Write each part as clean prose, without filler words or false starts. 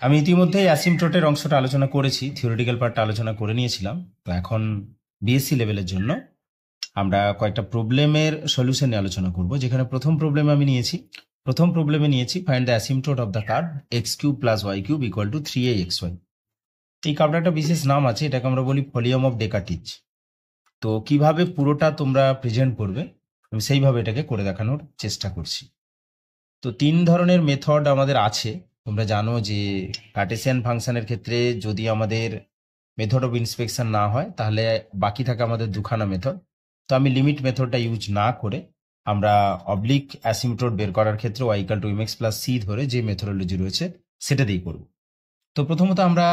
আমি ইতিমধ্যেই অ্যাসিমটোটের অংশটা আলোচনা করেছি, থিওরিটিক্যাল পার্টটা আলোচনা করে নিয়েছিলাম। তো এখন বিএসসি লেভেলের জন্য আমরা কয়েকটা প্রবলেমের সলিউশন নিয়ে আলোচনা করব। যেখানে প্রথম প্রবলেমে নিয়েছি find the asymptote of the curve x cube plus y cube equal to 3axy। এই কার্ভটার একটা বিশেষ নাম আছে, এটাকে আমরা বলি ভলিউম অফ ডেকার্টিজ। তো কিভাবে পুরোটা তোমরা প্রেজেন্ট করবে আমি সেইভাবে এটাকে করে দেখানোর চেষ্টা করছি। তো তিন ধরনের মেথড আমাদের আছে। তোমরা জানো যে কার্টেসিয়ান ফাংশনের ক্ষেত্রে যদি আমাদের মেথড অফ ইন্সপেকশন না হয় তাহলে বাকি থাকে আমাদের দুখানা মেথড। তো আমি লিমিট মেথডটা ইউজ না করে আমরা অবলিক অ্যাসিমটোট বের করার ক্ষেত্রে y equal to mx plus c ধরে যে মেথডোলজি রয়েছে সেটা দিয়েই করব। তো প্রথমত আমরা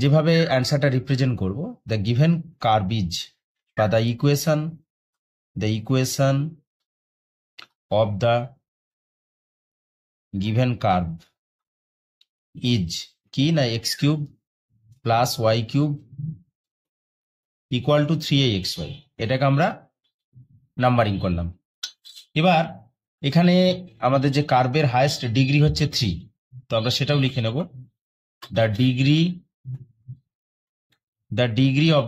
যেভাবে অ্যান্সারটা রিপ্রেজেন্ট করব, দ্য গিভেন কার্ভিজ বা the equation of the given curve is কি না x cube plus y cube equal to 3axy। এটাকে আমরা নাম্বারিং করলাম। এবার এখানে আমাদের যে কার্ভের হাইয়েস্ট ডিগ্রি হচ্ছে 3, তো আমরা সেটাও লিখে নেব। The degree of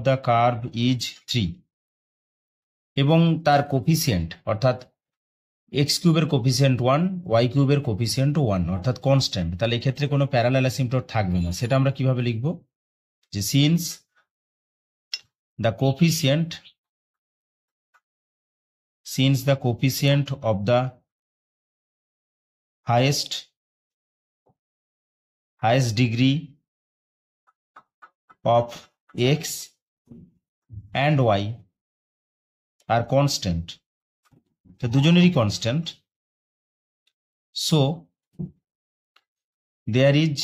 the curve is 3, এবং তার কোফিসিয়েন্ট অর্থাৎ এক্স কিউবের কোফিসিয়েন্ট 1, ওয়াই কিউবের কোফিসিয়েন্ট 1 অর্থাৎ কনস্ট্যান্ট। তাহলে এক্ষেত্রে কোনো প্যারালাল অ্যাসিমটোট থাকবে না। সেটা আমরা কিভাবে লিখব, যে since the coefficient of the highest degree of x and y are constant, তো দুজনেরই constant, so there is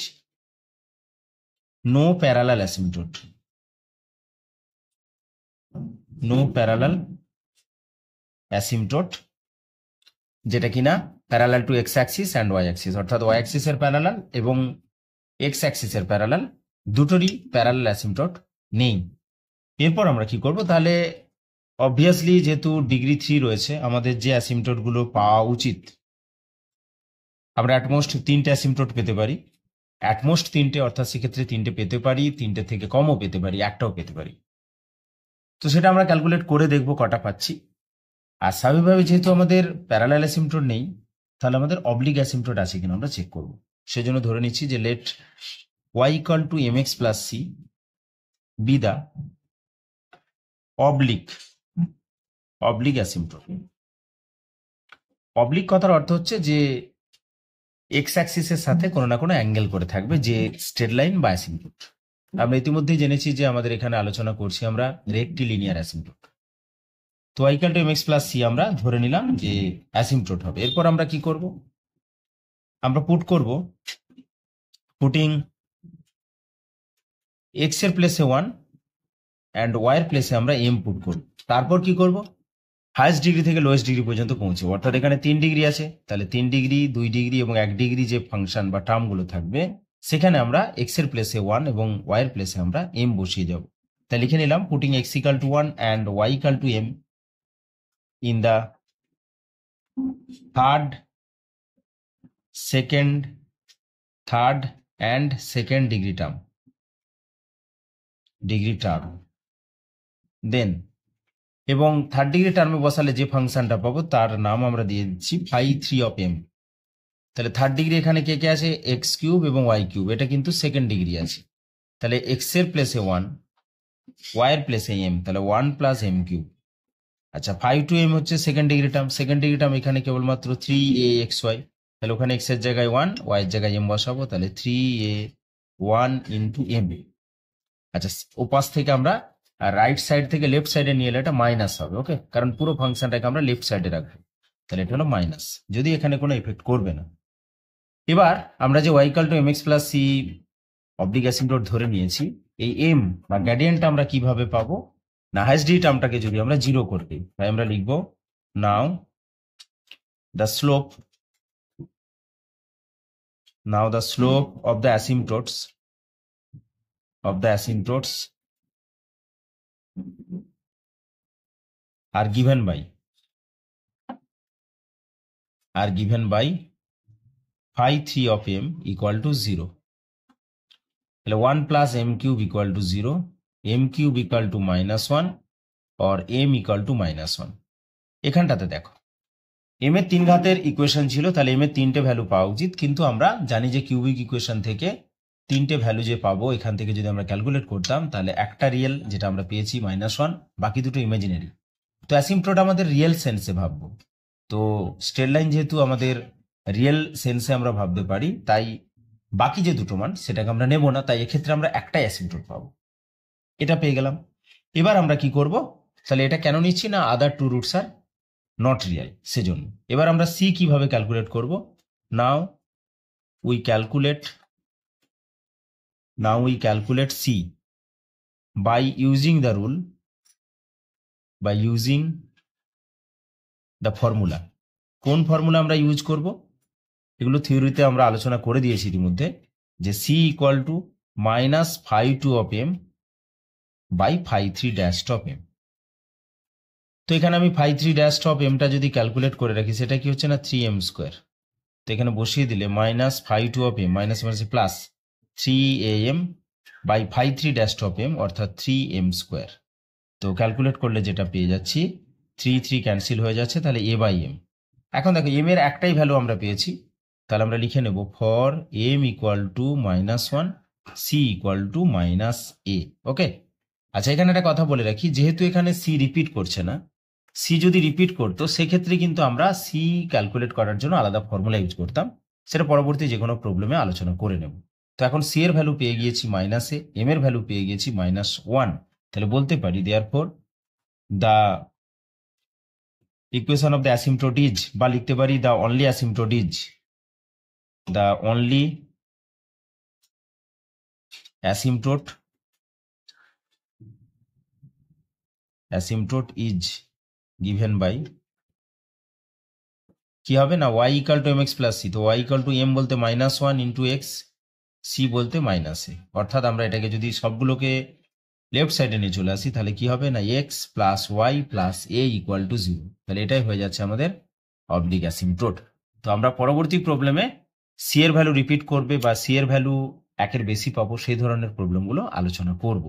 no parallel asymptote, যেটা কিনা parallel to x axis and y axis, অর্থাৎ ওয়াই অ্যাক্সিসের প্যারালাল এবং এক্স অ্যাক্সিসের প্যারালাল, দুটোরই parallel asymptote নেই। এরপর আমরা কি করব, তাহলে অবভিয়াসলি যেহেতু ডিগ্রি 3 রয়েছে আমাদের যে অ্যাসিমটোটগুলো পাওয়া উচিত, আমরা অ্যাটমোস্ট 3টে অ্যাসিমটোট পেতে পারি। অ্যাটমোস্ট 3টে, অর্থাৎ সেক্ষেত্রে 3টে পেতে পারি, 3টে থেকে কমও পেতে পারি, একটাও পেতে পারি। তো সেটা আমরা ক্যালকুলেট করে দেখব কটা পাচ্ছি। আর স্বাভাবিকভাবে যেহেতু আমাদের প্যারালাল অ্যাসিমটোট নেই, তাহলে আমাদের অবলিক অ্যাসিমটোট আছে কিনা আমরা চেক করব। সেজন্য ধরে নিচ্ছি যে let y equal to mx plus c be the oblique asymptote. Oblique কথার অর্থ হচ্ছে যে এক্স অ্যাক্সিসের সাথে কোনো না কোনো অ্যাঙ্গেল করে থাকবে, যে স্ট্রেট লাইন বা অ্যাসিমটোট। আমরা ইতিমধ্যেই জেনেছি যে আমাদের এখানে আলোচনা করছি আমরা রেক্টিলিনিয়ার অ্যাসিমটোট। তো y equal to mx plus c আমরা ধরে নিলাম যে অ্যাসিমটোট হবে। এরপর আমরা কি করব, আমরা পুটিং x এর প্লেসে 1 অ্যান্ড y এর প্লেসে আমরা m পুট করব। তারপর কি করব, হাইয়েস্ট ডিগ্রি থেকে লোয়েস্ট ডিগ্রি পর্যন্ত পৌঁছবো। অর্থাৎ এখানে 3 ডিগ্রি আছে, তাহলে 3 ডিগ্রি, 2 ডিগ্রি এবং 1 ডিগ্রি যে ফাংশন বা টার্মগুলো থাকবে, সেখানে আমরা x এর প্লেসে 1 এবং y এর প্লেসে আমরা m বসিয়ে যাব। তাই লিখে নিলাম putting x equal to 1 and y equal to m in the third and second degree term then, এবং থার্ড ডিগ্রি টার্মে বসালে যে ফাংশনটা পাবো তার নাম আমরা দিয়ে দিচ্ছি ফাই 3 অফ m। তাহলে থার্ড ডিগ্রি এখানে কে কে আছে, এক্স কিউব এবং ওয়াই কিউব, এটা কিন্তু সেকেন্ড ডিগ্রি আছে। তাহলে এক্স এর প্লেসে 1, ওয়াই এর প্লেসে m, তাহলে 1 প্লাস m কিউব। আচ্ছা, 5 টু m হচ্ছে সেকেন্ড ডিগ্রি টার্ম, এখানে কেবলমাত্র 3axy, তাহলে ওখানে x এর জায়গায় 1, y এর জায়গায় m বসাবো, তাহলে 3a1 ইন্টু m। আচ্ছা, ও পাশ থেকে আমরা রাইট সাইড থেকে লেফট সাইডে নিয়ে এলে এটা মাইনাস হবে, ওকে, কারণ পুরো ফাংশনটাকে আমরা লেফট সাইডে রাখবো। তাহলে এটা হলো মাইনাস, যদি এখানে কোনো এফেক্ট করবে না। এবার আমরা যে y equal to mx plus c oblique অ্যাসিমটোট ধরে নিয়েছি, এই m বা গ্রেডিয়েন্টটা আমরা কিভাবে পাবো না, হাইয়েস্ট ডিগ্রি টার্মটাকে যদি আমরা 0 করে দিই, তাই আমরা লিখবো now the slope of the asymptotes are given by phi 3 of m equal to 0, তাহলে 1 plus m cube equal to 0, m cube equal to -1 or m equal to -1। এখানটাতে দেখো m এর 3 ঘাতের ইকুয়েশন ছিল, তাহলে m এর 3টে ভ্যালু পাওয়া উচিত, কিন্তু আমরা জানি যে কিউবিক ইকুয়েশন থেকে 3টে ভ্যালু যে পাবো এখান থেকে যদি আমরা ক্যালকুলেট করতাম তাহলে একটা রিয়েল যেটা আমরা পেয়েছি -1, বাকি দুটো ইমাজিনারি। তো অ্যাসিম্পটোট আমাদের রিয়েল সেন্সে ভাববো, তো স্ট্রেট লাইন যেহেতু আমাদের রিয়েল সেন্সে আমরা ভাবতে পারি, তাই বাকি যে দুটো মান সেটাকে আমরা নেব না, তাই এক্ষেত্রে আমরা একটাই অ্যাসিম্পটোট পাবো। এটা পেয়ে গেলাম। এবার আমরা কি করব, তাহলে এটা কেন নিচ্ছি না, other two roots are not real, সেজন্য। এবার আমরা সি কিভাবে ক্যালকুলেট করব, now we calculate c by using the rule, by using the formula. কোন ফর্মুলা আমরা ইউজ করব, এগুলো থিওরিতে আমরা আলোচনা করে দিয়েছি ইতিমধ্যে, যে c equal to -phi2 of m by phi3 dash of m। তো এখানে আমি phi3 ড্যাশ অফ mটা যদি ক্যালকুলেট করে রাখি, সেটা কি হচ্ছে না 3m স্কোয়ার। তো এখানে বসিয়ে দিলে -phi2 of m minus plus 3am by phi3 dash of m অর্থাৎ 3m স্কোয়ার। তো ক্যালকুলেট করলে যেটা পেয়ে যাচ্ছি 3 ক্যান্সেল হয়ে যাচ্ছে, তাহলে a বাই m। এখন দেখো m এর একটাই ভ্যালু আমরা পেয়েছি, তাহলে আমরা লিখে নেব for m equal to -1, c equal to -a। ওকে, আচ্ছা এখানে একটা কথা বলে রাখি, যেহেতু এখানে c রিপিট করছে না, c যদি রিপিট করতো সেক্ষেত্রে কিন্তু আমরা c ক্যালকুলেট করার জন্য আলাদা ফর্মুলা ইউজ করতাম, সেটা পরবর্তী যে কোনো প্রবলেমে আলোচনা করে নেব। তো এখন c এর ভ্যালু পেয়ে গিয়েছি -a, m এর ভ্যালু পেয়ে গিয়েছি -1, তাহলে বলতে পারি therefore the equation of the asymptote is, বা লিখতে পারি the only asymptote is, the only asymptote is given by কি হবে না y equal to mx plus c। তো y equal to m বলতে -1 into x, c বলতে -a, অর্থাৎ আমরা এটাকে যদি সবগুলোকে লেফট সাইডে নিয়ে চলে আসি তাহলে কি হবে না x plus y plus a equal to 0। তাহলে এটাই হয়ে যাচ্ছে আমাদের অবলিক অ্যাসিম্পটোট। তো আমরা পরবর্তী প্রবলেমে সি এর ভ্যালু রিপিট করবে বা সি এর ভ্যালু একের বেশি পাবো, সেই ধরনের প্রবলেমগুলো আলোচনা করব।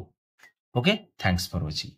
ওকে, থ্যাঙ্কস ফর ওয়াচিং।